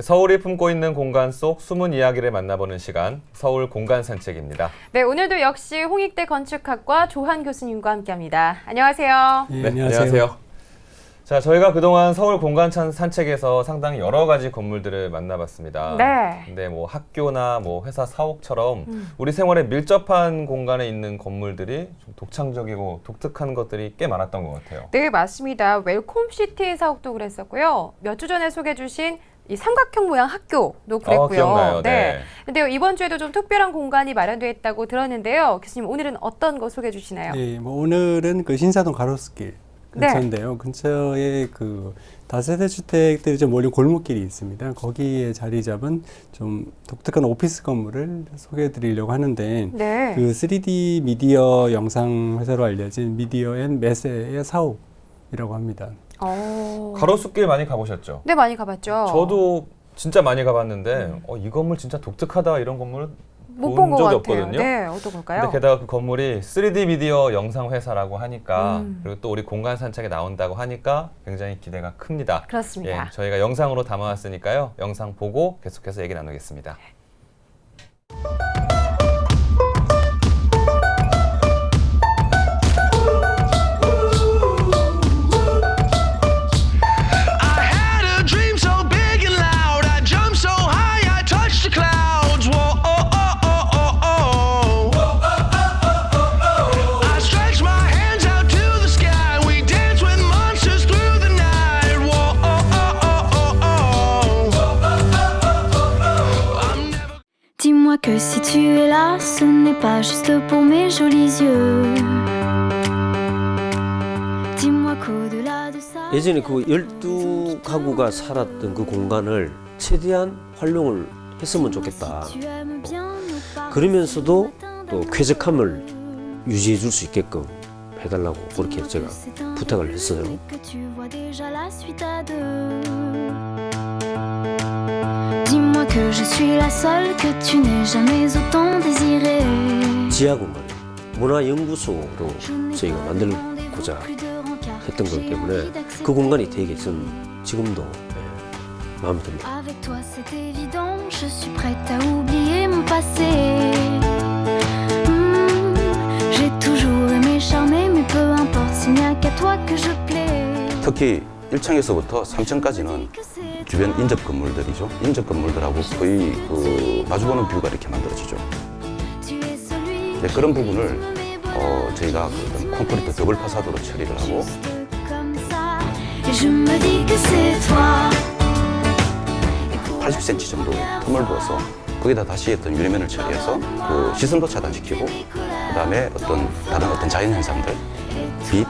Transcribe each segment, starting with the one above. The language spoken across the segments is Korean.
서울이 품고 있는 공간 속 숨은 이야기를 만나보는 시간, 서울 공간 산책입니다. 네, 오늘도 역시 홍익대 건축학과 조한 교수님과 함께합니다. 안녕하세요. 네, 안녕하세요. 자, 저희가 그동안 서울 공간 산책에서 상당히 여러 가지 건물들을 만나봤습니다. 네. 근데 뭐 학교나 뭐 회사 사옥처럼 우리 생활에 밀접한 공간에 있는 건물들이 좀 독창적이고 독특한 것들이 꽤 많았던 것 같아요. 네, 맞습니다. 웰컴시티 사옥도 그랬었고요. 몇 주 전에 소개해 주신 이 삼각형 모양 학교도 그랬고요. 기억나요. 네. 근데 이번 주에도 좀 특별한 공간이 마련되어 있다고 들었는데요. 교수님, 오늘은 어떤 거 소개해 주시나요? 네, 뭐 오늘은 그 신사동 가로수길 네. 근처인데요. 근처에 그 다세대 주택들이 좀 몰린 골목길이 있습니다. 거기에 자리 잡은 좀 독특한 오피스 건물을 소개해 드리려고 하는데 네. 그 3D 미디어 영상 회사로 알려진 미디어 앤 매세의 사옥이라고 합니다. 가로수길 많이 가보셨죠? 네, 많이 가봤죠. 저도 진짜 많이 가봤는데 이 건물 진짜 독특하다 이런 건물은 못 본 것 적이 같아요. 없거든요. 네, 어떤 걸까요? 근데 게다가 그 건물이 3D 미디어 영상 회사라고 하니까 그리고 또 우리 공간 산책에 나온다고 하니까 굉장히 기대가 큽니다. 그렇습니다. 예, 저희가 영상으로 담아왔으니까요. 영상 보고 계속해서 얘기 나누겠습니다. Dis-moi que si tu es là, ce n'est pas juste pour mes jolis yeux. Dis-moi qu'au-delà de ça. 예전에 그 12가구가 살았던 그 공간을 최대한 활용을 했으면 좋겠다. Tu aimes bien nous parler. 그러면서도 또 쾌적함을 유지해 줄 수 있게끔 해달라고 그렇게 제가 부탁을 했어요. Que tu vois déjà la suite à deux. Dis-moi que je suis la seule que tu n'aies jamais autant désirée. 지하 공간, 문화연구소로 저희가 만들고자 했던 거기 때문에 그 공간이 되게 좀 지금도 마음에 듭니다. Avec toi c'est évident, je suis prête à oublier mon passé. J'ai toujours aimé charmer, mais peu importe, s'il n'y a qu'à toi que je plais. 특히 1층에서부터 3층까지는 주변 인접 건물들이죠. 인접 건물들하고 거의 그 마주보는 뷰가 이렇게 만들어지죠. 네, 그런 부분을 저희가 그 콘크리트 더블 파사도로 처리를 하고 Et je me dis que c'est toi. 80cm 정도 틈을 두어서 거기다 다시 어떤 유리면을 처리해서 그 시선도 차단시키고 그다음에 다른 어떤 자연 현상들, 빛,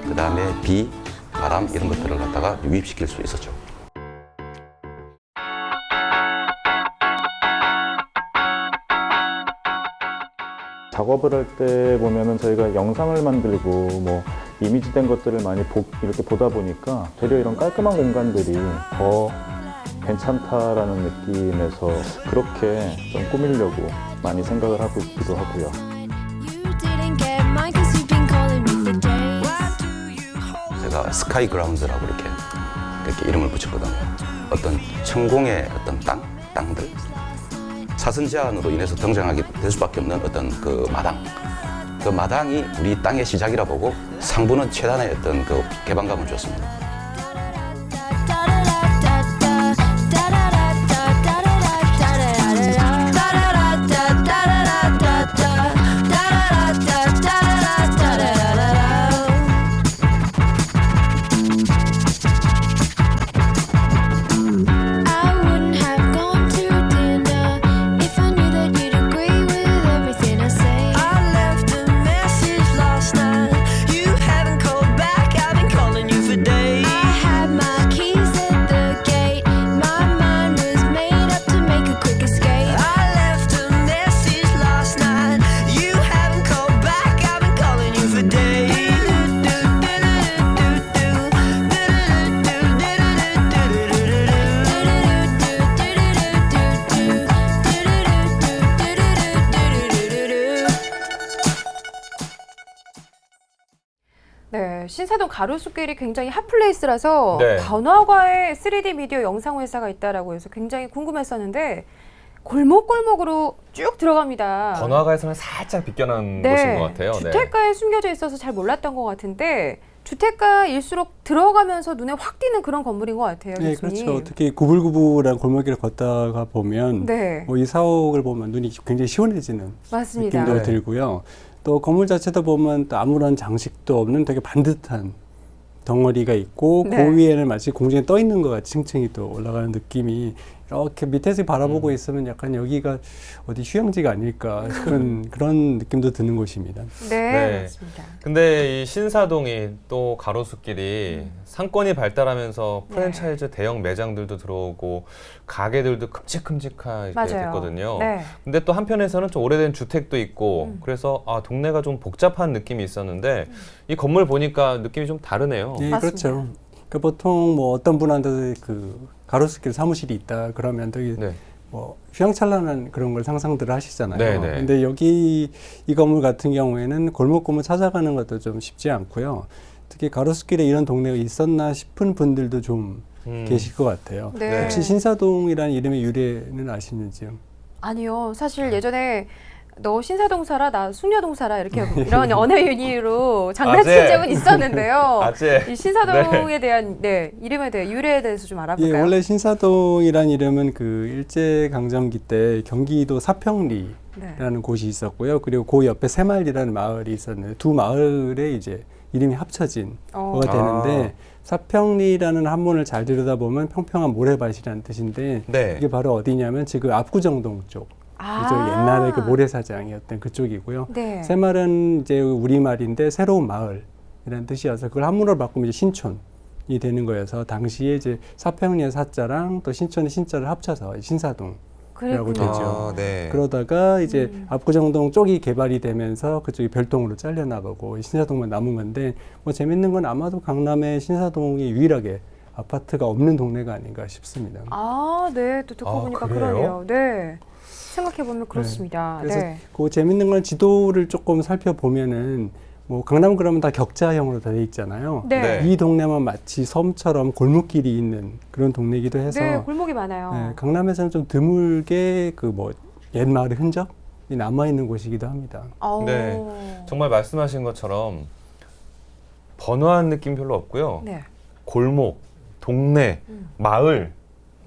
그다음에 비, 바람 이런 것들을 갖다가 유입시킬 수 있었죠. 작업을 할 때 보면은 저희가 영상을 만들고 뭐 이미지된 것들을 많이 이렇게 보다 보니까 되려 이런 깔끔한 공간들이 더 괜찮다라는 느낌에서 그렇게 좀 꾸미려고 많이 생각을 하고 있기도 하고요. 제가 스카이 그라운드라고 이렇게 이름을 붙였거든요. 어떤 천공의 어떤 땅들 사선 제한으로 인해서 등장하게 될 수밖에 없는 어떤 그 마당. 그 마당이 우리 땅의 시작이라 보고 상부는 최단의 어떤 그 개방감을 줬습니다. You haven't called back, I've been calling you for days. 네, 신사동 가로수길이 굉장히 핫플레이스라서 네. 번화가에 3D 미디어 영상 회사가 있다라고 해서 굉장히 궁금했었는데 골목골목으로 쭉 들어갑니다. 번화가에서는 살짝 비껴난 네, 곳인 것 같아요. 네. 주택가에 숨겨져 있어서 잘 몰랐던 것 같은데 주택가일수록 들어가면서 눈에 확 띄는 그런 건물인 것 같아요. 네, 교수님. 그렇죠. 특히 구불구불한 골목길을 걷다가 보면 네, 뭐 이 사옥을 보면 눈이 굉장히 시원해지는 맞습니다. 느낌도 네. 들고요. 또 건물 자체도 보면 또 아무런 장식도 없는 되게 반듯한 덩어리가 있고 네. 그 위에는 마치 공중에 떠 있는 것 같이 층층이 또 올라가는 느낌이 이렇게 밑에서 바라보고 있으면 약간 여기가 어디 휴양지가 아닐까 싶은 그런 느낌도 드는 곳입니다. 네, 네. 맞습니다. 근데 이 신사동이 또 가로수길이 상권이 발달하면서 네. 프랜차이즈 대형 매장들도 들어오고 가게들도 큼직큼직하게 맞아요. 됐거든요. 네. 근데 또 한편에서는 좀 오래된 주택도 있고 그래서 동네가 좀 복잡한 느낌이 있었는데 이 건물 보니까 느낌이 좀 다르네요. 네, 맞습니다. 그렇죠. 그러니까 보통 뭐 어떤 분한테 그 가로수길 사무실이 있다 그러면 되게 네. 뭐 휘황찬란한 그런 걸 상상들을 하시잖아요. 네, 네. 근데 여기 이 건물 같은 경우에는 골목골목 찾아가는 것도 좀 쉽지 않고요. 특히 가로수길에 이런 동네가 있었나 싶은 분들도 좀 계실 것 같아요. 네. 혹시 신사동이라는 이름의 유래는 아시는지요? 아니요. 사실 예전에 너 신사동 살아, 나 숭려동 살아 이렇게 이런 언어 유니로 장난친 아재. 적은 있었는데요. 아재. 이 신사동에 대한 이름에 대해 유래에 대해서 좀 예, 알아볼까요? 원래 신사동이라는 이름은 그 일제강점기 때 경기도 사평리라는 네. 곳이 있었고요. 그리고 그 옆에 새마을이라는 마을이 있었는데 두 마을의 이제 이름이 합쳐진 거가 되는데 사평리라는 한문을 잘 들여다보면 평평한 모래밭이라는 뜻인데 네. 이게 바로 어디냐면 지금 압구정동 쪽. 그죠? 옛날에 그 모래사장이었던 그쪽이고요. 네. 새마을은 이제 우리말인데 새로운 마을이라는 뜻이어서 그걸 한문으로 바꾸면 이제 신촌이 되는 거여서 당시에 이제 사평리의 사자랑 또 신촌의 신자를 합쳐서 신사동. 라고 그랬군요. 되죠. 네. 그러다가 이제 압구정동 쪽이 개발이 되면서 그쪽이 별동으로 잘려나가고 신사동만 남은 건데 뭐 재밌는 건 아마도 강남의 신사동이 유일하게 아파트가 없는 동네가 아닌가 싶습니다. 네. 또 듣고 보니까 그래요? 그러네요. 네. 생각해보면 그렇습니다. 그래서 네. 그 재밌는 건 지도를 조금 살펴보면은 뭐 강남 그러면 다 격자형으로 돼 있잖아요. 네. 네. 이 동네만 마치 섬처럼 골목길이 있는 그런 동네이기도 해서 네, 골목이 많아요. 네, 강남에서는 좀 드물게 그 뭐 옛 마을의 흔적이 남아 있는 곳이기도 합니다. 네. 정말 말씀하신 것처럼 번화한 느낌 별로 없고요. 네. 골목, 동네, 마을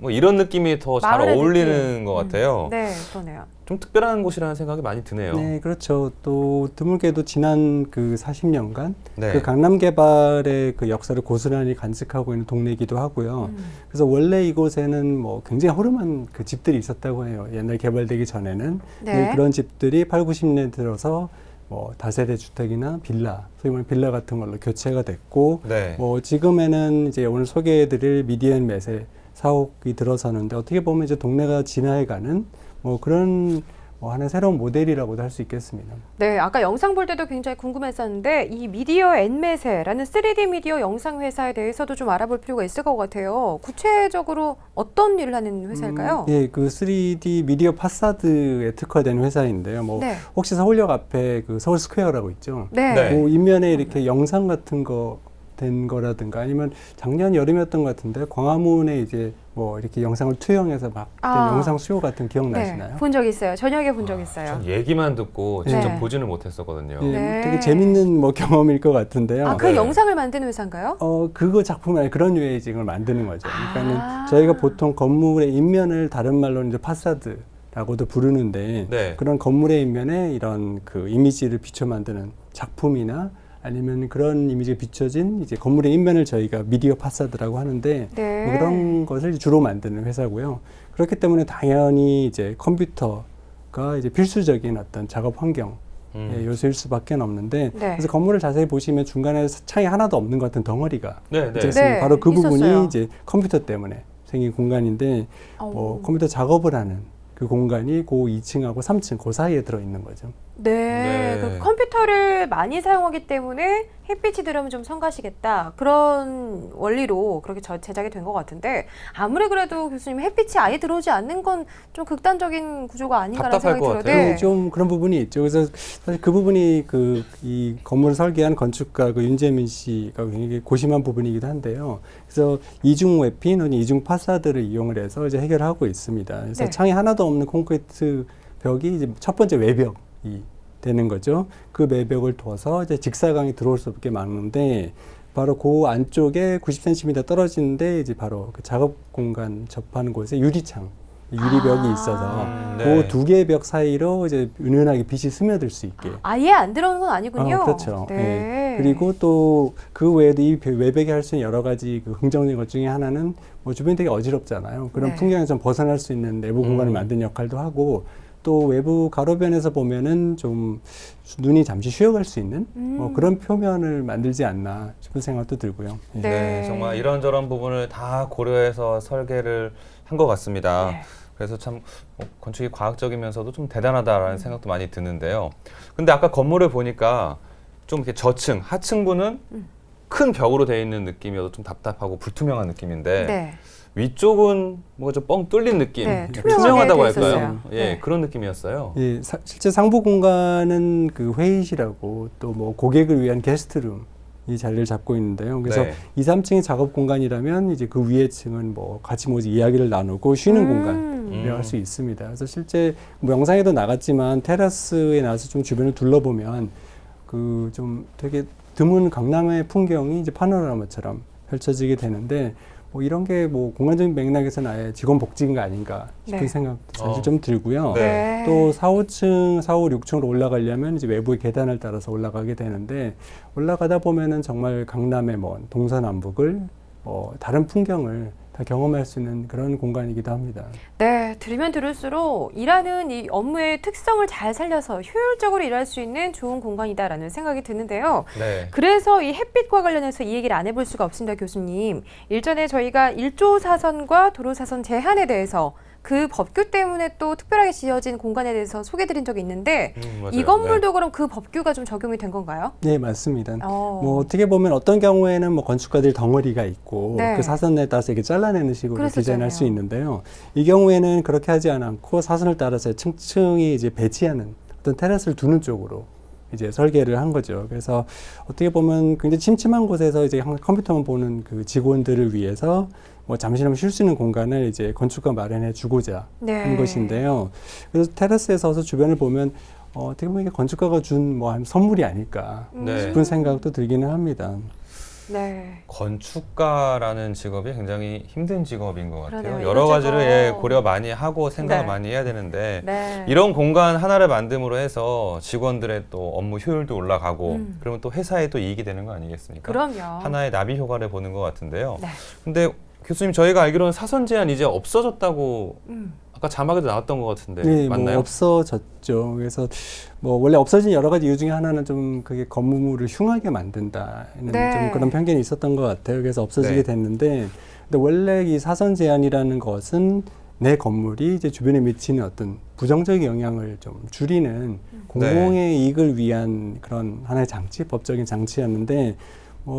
뭐 이런 느낌이 더 잘 마을의 어울리는 느낌. 것 같아요. 네, 그러네요. 좀 특별한 곳이라는 생각이 많이 드네요. 네, 그렇죠. 또 드물게도 지난 그 40년간 네. 그 강남 개발의 그 역사를 고스란히 간직하고 있는 동네이기도 하고요. 그래서 원래 이곳에는 뭐 굉장히 허름한 그 집들이 있었다고 해요. 옛날 개발되기 전에는. 네. 근데 그런 집들이 8, 90년대 들어서 뭐 다세대 주택이나 빌라, 소위 말하는 빌라 같은 걸로 교체가 됐고 네. 뭐 지금에는 이제 오늘 소개해드릴 미디언 매세 사옥이 들어서는데 어떻게 보면 이제 동네가 진화해가는 뭐 그런 뭐 하나의 새로운 모델이라고도 할 수 있겠습니다. 네, 아까 영상 볼 때도 굉장히 궁금했었는데 이 미디어 앤메세라는 3D 미디어 영상 회사에 대해서도 좀 알아볼 필요가 있을 것 같아요. 구체적으로 어떤 일을 하는 회사일까요? 예, 그 3D 미디어 파사드에 특화된 회사인데요. 뭐 네. 혹시 서울역 앞에 그 서울 스퀘어라고 있죠. 네. 네. 그 인면에 이렇게 영상 같은 거 된 거라든가 아니면 작년 여름이었던 것 같은데 광화문에 이제 뭐 이렇게 영상을 투영해서 막 된 영상 수요 같은 기억나시나요? 네, 본 적 있어요. 저녁에 본 적 있어요. 전 얘기만 듣고 직접 네. 보지는 못했었거든요. 예, 네. 되게 재밌는 뭐 경험일 것 같은데요. 그 네. 영상을 만드는 회사인가요? 그거 작품이 아니 그런 유의 지금을 만드는 거죠. 그러니까는 아. 저희가 보통 건물의 인면을 다른 말로는 이제 파사드라고도 부르는데 네. 그런 건물의 인면에 이런 그 이미지를 비춰 만드는 작품이나 아니면 그런 이미지가 비춰진 이제 건물의 인면을 저희가 미디어 파사드라고 하는데 네. 뭐 그런 것을 주로 만드는 회사고요. 그렇기 때문에 당연히 이제 컴퓨터가 이제 필수적인 어떤 작업 환경 요소일 수밖에 없는데 네. 그래서 건물을 자세히 보시면 중간에 창이 하나도 없는 것 같은 덩어리가 네, 네. 있었습니다. 네, 바로 그 부분이 있었어요. 이제 컴퓨터 때문에 생긴 공간인데 컴퓨터 작업을 하는 그 공간이 그 2층하고 3층 그 사이에 들어 있는 거죠. 네, 네. 그 컴퓨터를 많이 사용하기 때문에 햇빛이 들어오면 좀 성가시겠다 그런 원리로 그렇게 제작이 된 것 같은데 아무리 그래도 교수님 햇빛이 아예 들어오지 않는 건 좀 극단적인 구조가 아닌가라는 답답할 생각이 것 들어요. 같아요. 네, 좀 그런 부분이 있죠. 그래서 사실 그 부분이 이 건물을 설계한 건축가 윤재민 씨가 굉장히 고심한 부분이기도 한데요. 그래서 이중 외핀, 이중 파사드를 이용을 해서 이제 해결하고 있습니다. 그래서 네. 창이 하나도 없는 콘크리트 벽이 이제 첫 번째 외벽이 되는 거죠. 그 외벽을 둬서 이제 직사광이 들어올 수 없게 막는데 바로 그 안쪽에 90cm 떨어지는데 이제 바로 그 작업 공간 접하는 곳에 유리창, 유리벽이 있어서 네. 그 두 개의 벽 사이로 이제 은은하게 빛이 스며들 수 있게. 아예 안 들어오는 건 아니군요. 그렇죠. 네. 예. 그리고 또 그 외에도 이 외벽이 할 수 있는 여러 가지 그 긍정적인 것 중에 하나는 뭐 주변이 되게 어지럽잖아요. 그런 네. 풍경에서 좀 벗어날 수 있는 내부 공간을 만드는 역할도 하고 또 외부 가로변에서 보면은 좀 눈이 잠시 쉬어갈 수 있는 뭐 그런 표면을 만들지 않나 싶은 생각도 들고요. 예. 네. 네, 정말 이런저런 부분을 다 고려해서 설계를 한 것 같습니다. 네. 그래서 참 건축이 과학적이면서도 좀 대단하다라는 생각도 많이 드는데요. 근데 아까 건물을 보니까 좀 이렇게 저층, 하층부는 큰 벽으로 되어 있는 느낌이어도 좀 답답하고 불투명한 느낌인데 네. 위쪽은 뭔가 좀 뻥 뚫린 느낌, 네, 투명하다고 투명하게 돼 할까요? 있었어요. 예, 네. 그런 느낌이었어요. 예, 실제 상부 공간은 그 회의실하고 또 뭐 고객을 위한 게스트룸 이 자리를 잡고 있는데요. 그래서 네. 2, 3층이 작업 공간이라면 이제 그 위에 층은 뭐 같이 뭐 이야기를 나누고 쉬는 공간이라고 할 수 있습니다. 그래서 실제 뭐 영상에도 나갔지만 테라스에 나와서 좀 주변을 둘러보면 그 좀 되게 드문 강남의 풍경이 이제 파노라마처럼 펼쳐지게 되는데 뭐 이런 게 뭐 공간적인 맥락에서는 아예 직원 복지인가 아닌가 싶은 네. 생각도 사실 좀 들고요. 네. 또 4, 5층, 4, 5, 6층으로 올라가려면 이제 외부의 계단을 따라서 올라가게 되는데 올라가다 보면은 정말 강남의 뭐 동서남북을 다른 풍경을 다 경험할 수 있는 그런 공간이기도 합니다. 네, 들으면 들을수록 일하는 이 업무의 특성을 잘 살려서 효율적으로 일할 수 있는 좋은 공간이다라는 생각이 드는데요. 네. 그래서 이 햇빛과 관련해서 이 얘기를 안 해볼 수가 없습니다, 교수님. 일전에 저희가 1조 사선과 도로 사선 제한에 대해서 그 법규 때문에 또 특별하게 지어진 공간에 대해서 소개드린 적이 있는데 맞아요. 이 건물도 그럼 그 법규가 좀 적용이 된 건가요? 네, 맞습니다. 어. 뭐 어떻게 보면 어떤 경우에는 뭐 건축가들 덩어리가 있고 네. 그 사선에 따라서 이렇게 잘라내는 식으로 그랬었잖아요. 디자인할 수 있는데요. 이 경우에는 그렇게 하지 않고 사선을 따라서 층층이 이제 배치하는 어떤 테라스를 두는 쪽으로 이제 설계를 한 거죠. 그래서 어떻게 보면 굉장히 침침한 곳에서 이제 항상 컴퓨터만 보는 그 직원들을 위해서 뭐 잠시나마 쉴 수 있는 공간을 이제 건축가 마련해 주고자 네. 한 것인데요. 그래서 테라스에 서서 주변을 보면 어떻게 보면 이게 건축가가 준 뭐 선물이 아닐까 네. 싶은 생각도 들기는 합니다. 네. 건축가라는 직업이 굉장히 힘든 직업인 것 같아요. 그러네요. 여러 가지를 이것저것. 고려 많이 하고 생각을 네. 많이 해야 되는데 네. 이런 공간 하나를 만듦으로 해서 직원들의 또 업무 효율도 올라가고 그러면 또 회사에 또 이익이 되는 거 아니겠습니까? 그럼요. 하나의 나비 효과를 보는 것 같은데요. 네. 근데 교수님 저희가 알기로는 사선 제한 이제 없어졌다고 아까 자막에도 나왔던 것 같은데 네, 맞나요? 뭐 없어졌죠. 그래서 뭐 원래 없어진 여러 가지 이유 중에 하나는 좀 그게 건물을 흉하게 만든다는 네. 좀 그런 편견이 있었던 것 같아요. 그래서 없어지게 네. 됐는데, 근데 원래 이 사선 제한이라는 것은 내 건물이 이제 주변에 미치는 어떤 부정적 영향을 좀 줄이는 공공의 이익을 위한 그런 하나의 장치, 법적인 장치였는데.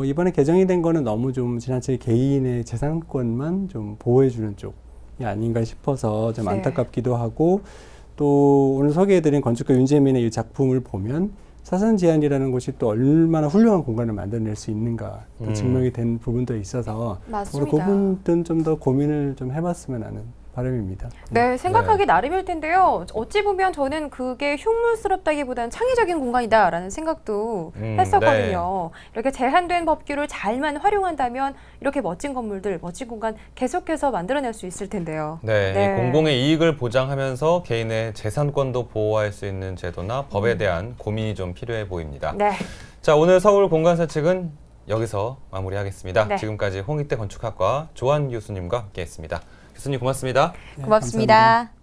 이번에 개정이 된 거는 너무 좀 지나치게 개인의 재산권만 좀 보호해주는 쪽이 아닌가 싶어서 좀 네. 안타깝기도 하고 또 오늘 소개해드린 건축가 윤재민의 이 작품을 보면 사선 제한이라는 것이 또 얼마나 훌륭한 공간을 만들어낼 수 있는가 또 증명이 된 부분도 있어서 맞습니다. 그 부분들은 좀 더 고민을 좀 해봤으면 하는 바람입니다. 네, 생각하기 나름일 텐데요. 어찌 보면 저는 그게 흉물스럽다기보다는 창의적인 공간이다라는 생각도 했었거든요. 이렇게 제한된 법규를 잘만 활용한다면 이렇게 멋진 건물들, 멋진 공간 계속해서 만들어낼 수 있을 텐데요. 네, 네. 이 공공의 이익을 보장하면서 개인의 재산권도 보호할 수 있는 제도나 법에 대한 고민이 좀 필요해 보입니다. 네, 자, 오늘 서울 공간사측은 여기서 마무리하겠습니다. 네. 지금까지 홍익대 건축학과 조한 교수님과 함께했습니다. 교수님 고맙습니다. 네, 고맙습니다. 감사합니다.